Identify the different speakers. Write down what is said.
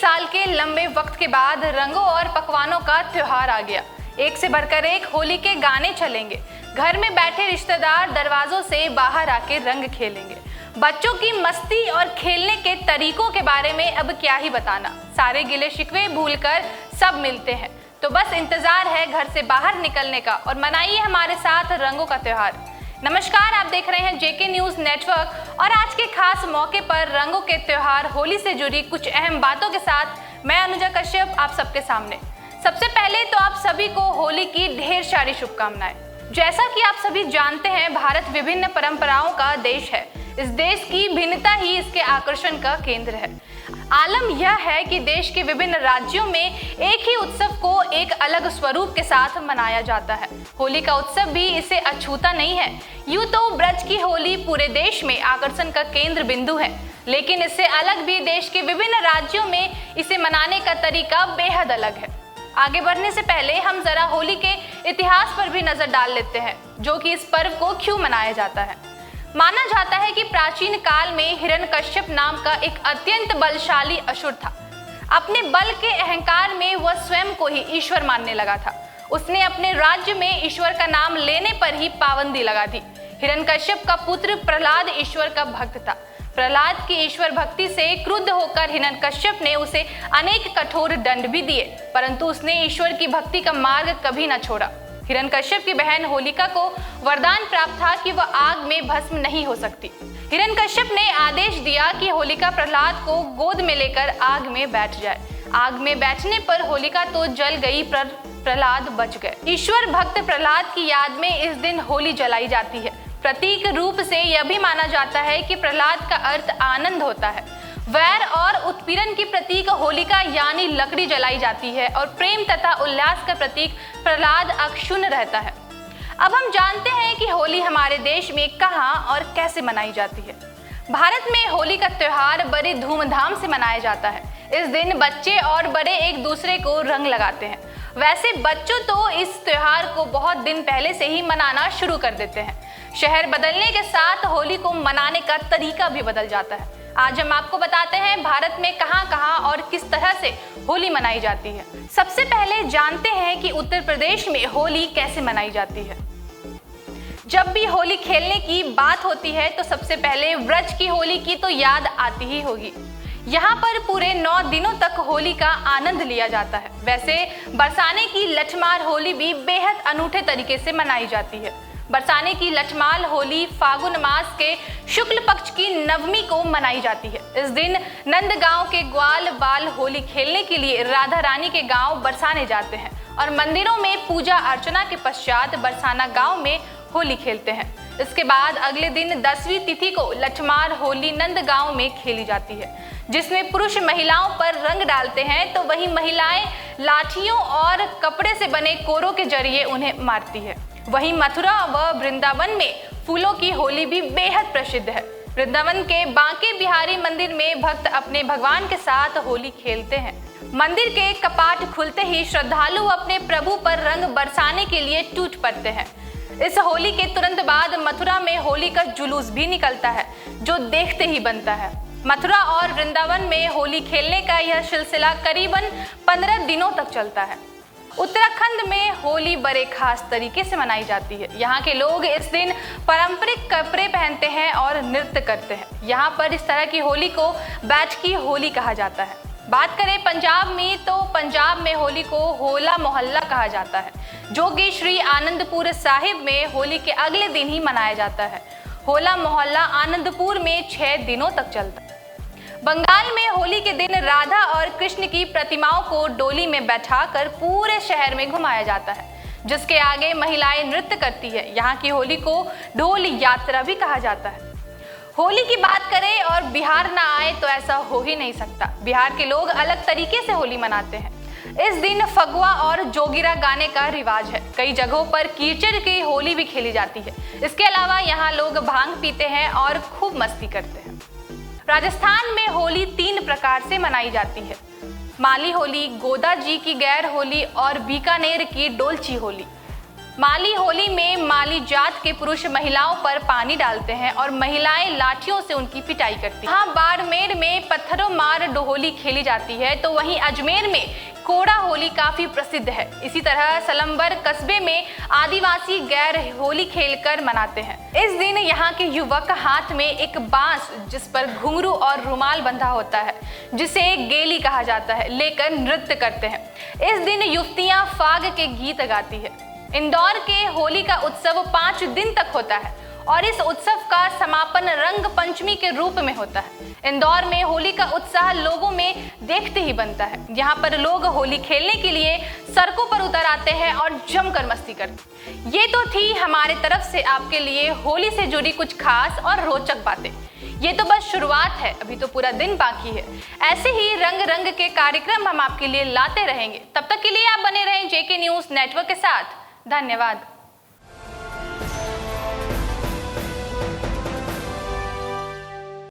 Speaker 1: साल के लंबे वक्त के बाद रंगों और पकवानों का त्योहार आ गया। एक से बढ़कर एक होली के गाने चलेंगे। घर में बैठे रिश्तेदार दरवाजों से बाहर आके रंग खेलेंगे। बच्चों की मस्ती और खेलने के तरीकों के बारे में अब क्या ही बताना। सारे गिले शिकवे भूलकर सब मिलते हैं। तो बस इंतजार है घर से बाहर निकलने का और मनाइए हमारे साथ रंगों का त्योहार। नमस्कार, आप देख रहे हैं जेके न्यूज नेटवर्क और आज के खास मौके पर रंगों के त्योहार होली से जुड़ी कुछ अहम बातों के साथ मैं अनुजा कश्यप आप सबके सामने। सबसे पहले तो आप सभी को होली की ढेर सारी शुभकामनाएं। जैसा कि आप सभी जानते हैं, भारत विभिन्न परंपराओं का देश है। इस देश की भिन्नता ही इसके आकर्षण का केंद्र है। आलम यह है कि देश के विभिन्न राज्यों में एक ही उत्सव को एक अलग स्वरूप के साथ मनाया जाता है। होली का उत्सव भी इसे अछूता नहीं है। यूं तो ब्रज की होली पूरे देश में आकर्षण का केंद्र बिंदु है, लेकिन इससे अलग भी देश के विभिन्न राज्यों में इसे मनाने का तरीका बेहद अलग है। आगे बढ़ने से पहले हम जरा होली के इतिहास पर भी नजर डाल लेते हैं, जो कि इस पर्व को क्यों मनाया जाता है। माना जाता है कि प्राचीन काल में हिरण्यकश्यप नाम का एक अत्यंत बलशाली असुर था। अपने बल के अहंकार में वह स्वयं को ही ईश्वर मानने लगा था। उसने अपने राज्य में ईश्वर का नाम लेने पर ही पाबंदी लगा दी। हिरण्यकश्यप का पुत्र प्रहलाद ईश्वर का भक्त था। प्रहलाद की ईश्वर भक्ति से क्रुद्ध होकर हिरण्यकश्यप ने उसे अनेक कठोर दंड भी दिए, परंतु उसने ईश्वर की भक्ति का मार्ग कभी न छोड़ा। हिरण्यकश्यप की बहन होलिका को वरदान प्राप्त था कि वह आग में भस्म नहीं हो सकती। हिरण्यकश्यप ने आदेश दिया कि होलिका प्रहलाद को गोद में लेकर आग में बैठ जाए। आग में बैठने पर होलिका तो जल गई पर प्रहलाद बच गए। ईश्वर भक्त प्रहलाद की याद में इस दिन होली जलाई जाती है। प्रतीक रूप से यह भी माना जाता है कि प्रहलाद का अर्थ आनंद होता है। वैर और उत्पीड़न की प्रतीक होलिका यानी लकड़ी जलाई जाती है और प्रेम तथा उल्लास का प्रतीक प्रहलाद अक्षुण्ण रहता है। अब हम जानते हैं कि होली हमारे देश में कहाँ और कैसे मनाई जाती है। भारत में होली का त्योहार बड़े धूमधाम से मनाया जाता है। इस दिन बच्चे और बड़े एक दूसरे को रंग लगाते हैं। वैसे बच्चों तो इस त्योहार को बहुत दिन पहले से ही मनाना शुरू कर देते हैं। शहर बदलने के साथ होली को मनाने का तरीका भी बदल जाता है। आज हम आपको बताते हैं भारत में कहां कहां और किस तरह से होली मनाई जाती है। सबसे पहले जानते हैं कि उत्तर प्रदेश में होली कैसे मनाई जाती है। जब भी होली खेलने की बात होती है तो सबसे पहले ब्रज की होली की तो याद आती ही होगी। यहाँ पर पूरे 9 दिनों तक होली का आनंद लिया जाता है। वैसे बरसाने की लठमार होली भी बेहद अनूठे तरीके से मनाई जाती है। बरसाने की लठमार होली फागुन मास के शुक्ल पक्ष की नवमी को मनाई जाती है। इस दिन नंदगांव के ग्वाल बाल होली खेलने के लिए राधा रानी के गांव बरसाने जाते हैं और मंदिरों में पूजा अर्चना के पश्चात बरसाना गांव में होली खेलते हैं। इसके बाद अगले दिन 10वीं तिथि को लठमार होली नंदगांव में खेली जाती है, जिसमें पुरुष महिलाओं पर रंग डालते हैं तो वही महिलाएं लाठियों और कपड़े से बने कोरों के जरिए उन्हें मारती है। वहीं मथुरा व वृंदावन में फूलों की होली भी बेहद प्रसिद्ध है। वृंदावन के बांके बिहारी मंदिर में भक्त अपने भगवान के साथ होली खेलते हैं। मंदिर के कपाट खुलते ही श्रद्धालु अपने प्रभु पर रंग बरसाने के लिए टूट पड़ते हैं। इस होली के तुरंत बाद मथुरा में होली का जुलूस भी निकलता है, जो देखते ही बनता है। मथुरा और वृंदावन में होली खेलने का यह सिलसिला करीबन 15 दिनों तक चलता है। उत्तराखंड में होली बड़े खास तरीके से मनाई जाती है। यहाँ के लोग इस दिन पारंपरिक कपड़े पहनते हैं और नृत्य करते हैं। यहाँ पर इस तरह की होली को बैठ की होली कहा जाता है। बात करें पंजाब में तो पंजाब में होली को होला मोहल्ला कहा जाता है, जो कि श्री आनंदपुर साहिब में होली के अगले दिन ही मनाया जाता है। होला मोहल्ला आनंदपुर में 6 दिनों तक चलता है। बंगाल में होली के दिन राधा और कृष्ण की प्रतिमाओं को डोली में बैठाकर पूरे शहर में घुमाया जाता है, जिसके आगे महिलाएं नृत्य करती है। यहाँ की होली को ढोल यात्रा भी कहा जाता है। होली की बात करें और बिहार ना आए तो ऐसा हो ही नहीं सकता। बिहार के लोग अलग तरीके से होली मनाते हैं। इस दिन फगुआ और जोगिरा गाने का रिवाज है। कई जगहों पर कीचड़ की होली भी खेली जाती है। इसके अलावा यहाँ लोग भांग पीते हैं और खूब मस्ती करते हैं। राजस्थान में होली 3 प्रकार से मनाई जाती है। माली होली, गोदा जी की गैर होली और बीकानेर की डोलची होली। माली होली में माली जात के पुरुष महिलाओं पर पानी डालते हैं और महिलाएं लाठियों से उनकी पिटाई करती हैं। हाँ, बाड़मेर में पत्थरों मार होली खेली जाती है, तो वहीं अजमेर में कोड़ा होली काफी प्रसिद्ध है। इसी तरह सलम्बर कस्बे में आदिवासी गैर होली खेलकर मनाते हैं। इस दिन यहाँ के युवक हाथ में एक बांस जिस पर घुंघरू और रुमाल बंधा होता है, जिसे गेली कहा जाता है, लेकर नृत्य करते हैं। इस दिन युवतियां फाग के गीत गाती है। इंदौर के होली का उत्सव 5 दिन तक होता है और इस उत्सव का समापन रंग पंचमी के रूप में होता है। इंदौर में होली का उत्साह लोगों में देखते ही बनता है। यहाँ पर लोग होली खेलने के लिए सड़कों पर उतर आते हैं और जमकर मस्ती करते हैं। ये तो थी हमारे तरफ से आपके लिए होली से जुड़ी कुछ खास और रोचक बातें। ये तो बस शुरुआत है, अभी तो पूरा दिन बाकी है। ऐसे ही रंग रंग के कार्यक्रम हम आपके लिए लाते रहेंगे। तब तक के लिए आप बने रहें JK न्यूज़ नेटवर्क के साथ। धन्यवाद।